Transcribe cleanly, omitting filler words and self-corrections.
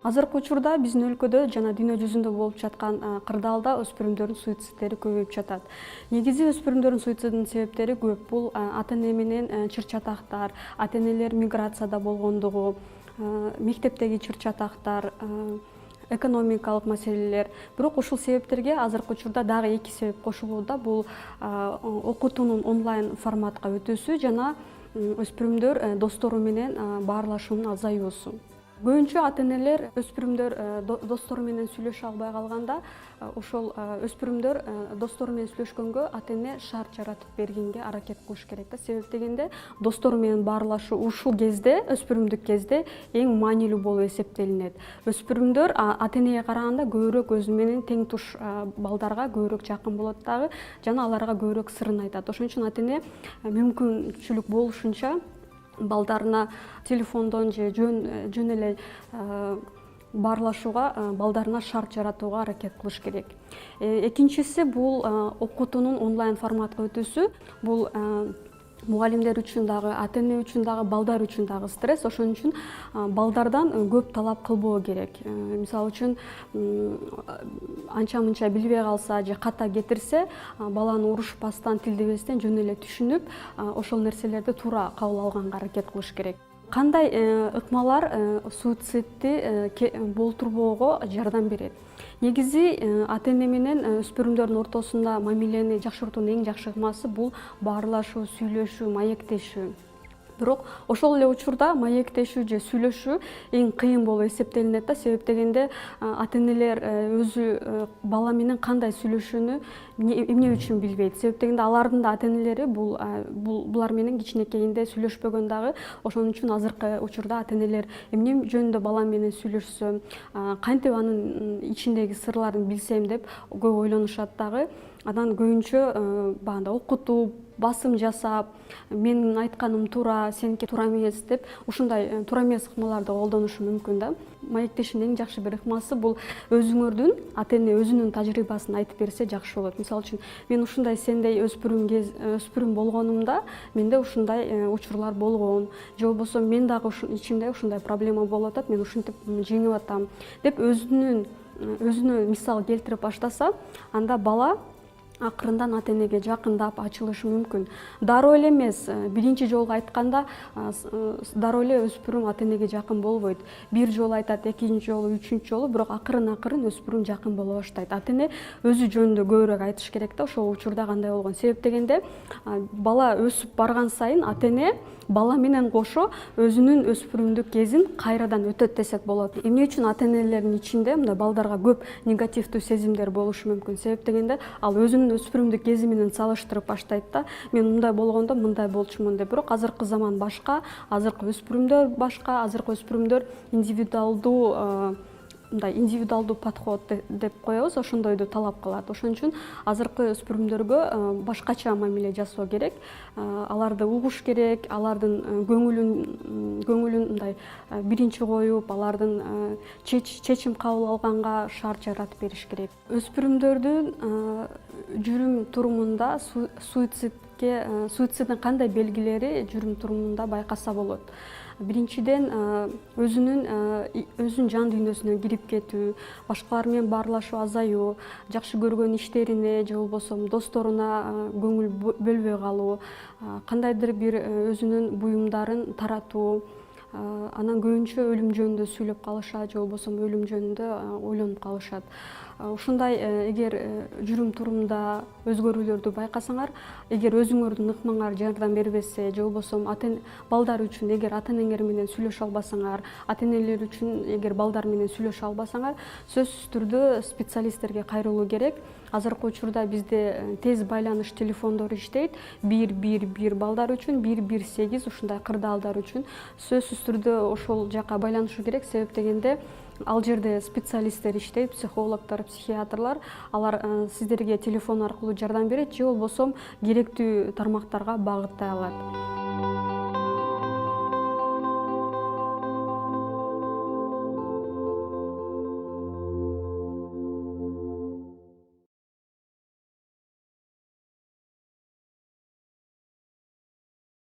Азыркы учурда биздин өлкөдө жана дүйнө жүзүндө болуп жаткан кырдаалда өспүрүмдөрдүн суицидтери көбөйүп жатат. Негизи өспүрүмдөрдүн суицидинин себептери көп. Бул ата-эне менен чыр-чатактар, ата-энелер миграцияда болгондугу, мектептеги чыр-чатактар, экономикалык маселелер. Бирок ушул себептерге азыркы учурда дагы эки себеп кошулууда. Бул окутуунун онлайн форматка өтүүсү жана өспүрүмдөр достору менен баарлашуунун азаюусу. Көбүнчө ата-энелер өспүрүмдөр достору менен сүйлөшө албай калганда, ошол өспүрүмдөр достору менен сүйлөшкөнгө ата-эне шарт жаратып бергенге аракет кылыш керек да. Себеп дегенде достору менен баарлашуу ушул кезде, өспүрүмдүк кезде эң маанилүү болуп эсептелинет. Өспүрүмдөр ата-энеге караганда көбүрөөк өзү менен тең туш балдарга көбүрөөк жакын болот дагы, жана аларга көбүрөөк сырын айтат. Ошон үчүн ата-эне мүмкүнчүлүк болушунча балдарына телефондон же жөн эле баарлашууга балдарына шарт жаратууга аракет кылыш керек. Экинчиси бул окутуунун онлайн форматка өтүүсү. Бул мугалимдер үчүн дагы, ата-эне үчүн дагы, балдар үчүн дагы стресс. Ошон үчүн балдардан көп талап кылбоо керек. Мисалы үчүн анча-мынча билбей калса же ката кетирсе, баланы урушпастан, тилдебестен жөн эле түшүнүп, ошол нерселерди туура кабыл алганга аракет кылыш керек. Кандай ыкмалар суицидти болтурбоого жардам берет? Негизи ата-эне менен өспүрүмдөрдүн ортосунда мамилени жакшыртуунун эң жакшы ыкмасы бул баарлашуу, сүйлөшүү, маектешүү. Бирок ошол эле учурда маектешүү же сүйлөшүү эң кыйын болуп эсептелинет да. Себеп дегенде ата-энелер өзү бала менен кандай сүйлөшүүнү эмне үчүн билбейт. Себеп дегенде алардын да ата-энелери булар менен кичинекейинде сүйлөшпөгөн дагы. Ошон үчүн азыркы учурда ата-энелер эмне жөнүндө балам менен сүйлөшсөм, кантип анын ичиндеги сырларын билсем деп көп ойлонушат дагы. Анан көбүнчө багында окутуп, басым жасап, менин айтканым туура, сеники туура эмес деп ушундай туура эмес ыкмаларды колдонушу мүмкүн да. Маектешүүнүн эң жакшы бир ыкмасы бул өзүңөрдүн ата-эне өзүнүн тажрыйбасын айтып берсе жакшы болот. Мисалы үчүн мен ушундай сендей өспүрүм болгонумда менде ушундай учурлар болгон, же болбосо мен дагы ичимде ушундай проблема болуп атат, мен ушинтип жеңип атам деп өзүнө мисал келтирип баштаса, анда бала акырындан ата-энеге жакындап ачылышы мүмкүн. Дароо эле эмес, биринчи жолу айтканда дароо эле өспүрүм ата-энеге жакын болбойт. Бир жолу айтат, экинчи жолу, үчүнчү жолу, бирок акырын өспүрүм жакын боло баштайт. Ата-эне өзү жөнүндө көбүрөөк айтыш керек да, ошол учурда кандай болгон. Себеп дегенде бала өсүп барган сайын ата-эне бала менен кошо өзүнүн өспүрүмдүк кезин кайрадан өтөт десек болот. Эмне үчүн ата-энелердин ичинде мындай балдарга көп негативдүү сезимдер болушу мүмкүн? Себеп дегенде ал өзүнүн өспүрүмдүк кези менен салыштырып баштайт да. Мен мындай болгондо мындай болчумун деп. Бирок азыркы заман башка, азыркы өспүрүмдөр башка, азыркы өспүрүмдөр индивидуалдуу подход деп коебуз, ошондойду талап кылат. Ошон үчүн азыркы өспүрүмдөргө башкача мамиле жасоо керек. Аларды угуш керек, алардын көңүлүн мындай биринчи коюп, алардын чечим кабыл алганга шарт жаратып бериш керек. Өспүрүмдөрдүн жүрүм турумунда суициддин кандай белгилери жүрүм турумунда байкаса болот? Биринчиден өзүнүн жан дүйнөсүнө кирип кетүү, башкалар менен баарлашуу азаюу, жакшы көргөн иштерине же болбосо досторуна көңүл бөлбөй калуу, кандайдыр бир өзүнүн буюмдарын таратуу, анан көбүнчө өлүм жөнүндө сүйлөп калышат же болбосо өлүм жөнүндө ойлонуп калышат. Ушундай эгер жүрүм турумда өзгөрүүлөрдү байкасаңар, эгер өзүңөрдүн ыкмаңар жардам бербесе же болбосо балдар үчүн эгер ата-энеңер менен сүйлөшө албасаңар, ата-энелер үчүн эгер балдар менен сүйлөшө албасаңар, сөзсүз түрдө специалисттерге кайрылуу керек. Азыркы учурда бизде тез байланыш телефондору иштейт. 111 балдар үчүн, 118 ушундай кырдаалдар үчүн сөзсүз түрдө ошол жака байланышуу керек. Себеп дегенде ал жерде специалисттер иштейт, психологдор, психиатрлар. Алар сиздерге телефон аркылуу жардам берет же болбосо керектүү тармактарга багыттай алат.